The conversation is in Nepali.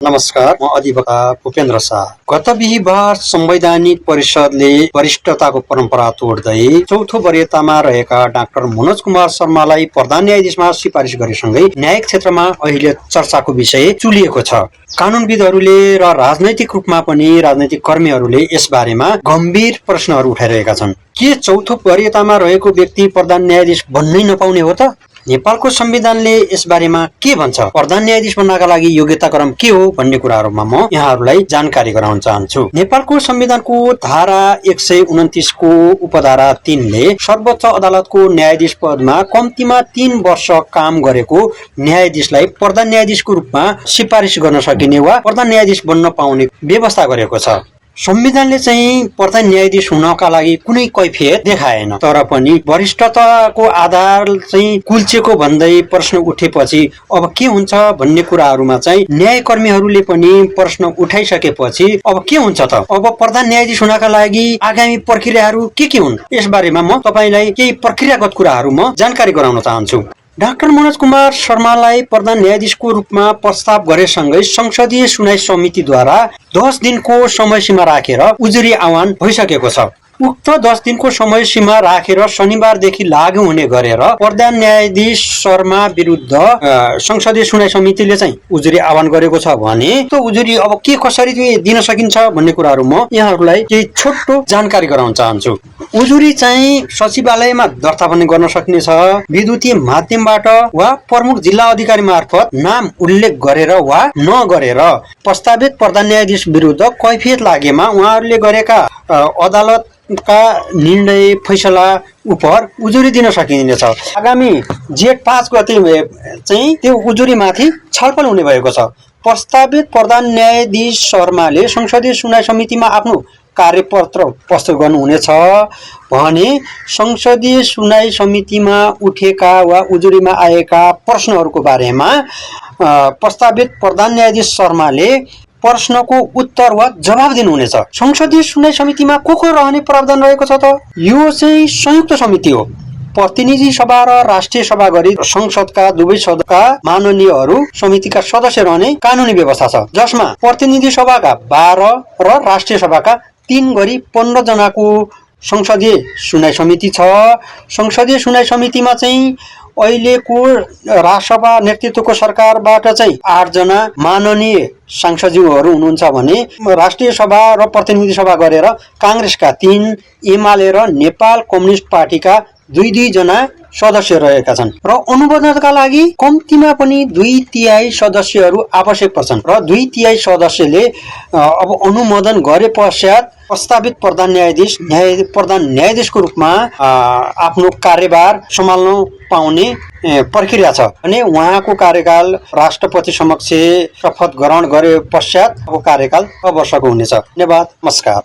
नमस्कार, म अधिवक्ता भूपेन्द्र शाह। गत बिहीबार संवैधानिक परिषदले वरिष्ठताको परम्परा तोड्दै चौथो वरियतामा रहेका डाक्टर मनोज कुमार शर्मालाई प्रधान न्यायाधीशमा सिफारिस गरेसँगै न्यायिक क्षेत्रमा अहिले चर्चाको विषय चुलिएको छ। कानूनविदहरूले र राजनैतिक रूपमा पनि राजनैतिक कर्मीहरूले यस बारेमा गम्भीर प्रश्नहरू उठाइरहेका छन्। के चौथो वरियतामा रहेको व्यक्ति प्रधान न्यायाधीश बन्नै नपाउने हो त? नेपालको संविधानले यस बारेमा के भन्छ? प्रधान न्यायाधीश बन्नका लागि योग्यता क्रम के हो भन्ने कुराहरूमा म यहाँहरूलाई जानकारी गराउन चाहन्छु। नेपालको संविधानको धारा 129 को उपधारा 3 ले सर्वोच्च अदालतको न्यायाधीश पदमा कम्तीमा 3 वर्ष काम गरेको न्यायाधीशलाई प्रधान न्यायाधीशको रूपमा सिफारिस गर्न सकिने वा प्रधान न्यायाधीश बन्न पाउने व्यवस्था गरेको छ। संविधानले चाहिँ प्रधान न्यायाधीश हुनका लागि कुनै कैफियत देखाएन, तर पनि वरिष्ठताको आधार चाहिँ कुल्चेको भन्दै प्रश्न उठेपछि अब के हुन्छ भन्ने कुराहरूमा चाहिँ न्यायकर्मीहरूले पनि प्रश्न उठाइसकेपछि अब के हुन्छ त? अब प्रधान न्यायाधीश हुनका लागि आगामी प्रक्रियाहरू के हुन्? यस बारेमा म तपाईलाई केही प्रक्रियागत कुराहरू म जानकारी गराउन चाहन्छु। डाक्टर मनोज कुमार शर्मालाई प्रधान न्यायाधीशको रूपमा प्रस्ताव गरेसँगै संसदीय सुनवाई समितिद्वारा 10 दिनको समय सीमा राखेर उजुरी आह्वान भइसकेको छ। उक्त 10 दिनको समय सीमा राखेर शनिबारदेखि लागू हुने गरेर प्रधान न्यायाधीश शर्मा विरुद्ध संसदीय सुनवाई समितिले चाहिँ उजुरी आह्वान गरेको छ भने त्यो उजुरी अब के कसरी दिन सकिन्छ भन्ने कुराहरू म यहाँहरूलाई केही छोटो जानकारी गराउन चाहन्छु। उजुरी चाहिँ सचिवालयमा दर्ता पनि गर्न सकिनेछ, विद्युतीय माध्यमबाट वा प्रमुख जिल्ला अधिकारी मार्फत नाम उल्लेख गरेर वा नगरेर प्रस्तावित प्रधान न्यायाधीश विरुद्ध कैफियत लागेमा उहाँहरूले गरेका अदालतका निर्णय फैसला उपर उजुरी दिन सकिनेछ। आगामी जेठ 5 गते चाहिँ त्यो उजुरीमाथि छलफल हुने भएको छ। प्रस्तावित प्रधान न्यायाधीश शर्माले संसदीय सुनवाई समितिमा आफ्नो कार्यपत्र प्रस्तुत गर्नुहुनेछ भने संसदीय सुनवाई समितिमा उठेका वा उजुरीमा आएका प्रश्नहरूको बारेमा प्रस्तावित प्रधान न्यायाधीश शर्माले प्रश्नको उत्तर वा जवाब दिनुहुनेछ। संसदीय सुनवाई समितिमा को रहने प्रावधान रहेको छ त? यो चाहिँ संयुक्त समिति हो। प्रतिनिधि सभा र राष्ट्रिय सभा गरी संसदका दुवै सदनका माननीयहरू समितिका सदस्य रहने कानूनी व्यवस्था छ, जसमा प्रतिनिधि सभाका 12 र राष्ट्रिय सभाका 3 गरी 15 जनाको संसदीय सुनवाई समिति छ। संसदीय सुनवाई समितिमा चाहिँ अहिलेको राष्ट्रसभा नेतृत्वको सरकारबाट चाहिँ 8 जना माननीय सांसदज्यूहरू हुनुहुन्छ भने राष्ट्रिय सभा र प्रतिनिधि सभा गरेर कांग्रेसका 3, एमाले र नेपाल कम्युनिस्ट पार्टीका 2 जना सदस्य रहेका छन् र अनुमोदनका लागि कम्तीमा पनि 2/3 सदस्यहरू आवश्यक पर्छन् र 2/3 सदस्यले अब अनुमोदन गरे पश्चात प्रस्तावित प्रधान न्यायाधीशको रूपमा आफ्नो कार्यभार सम्हाल्न पाउने प्रक्रिया छ अनि उहाँको कार्यकाल राष्ट्रपति समक्ष शपथ ग्रहण गरे पश्चात अब कार्यकाल 6 वर्षको हुनेछ। धन्यवाद, नमस्कार।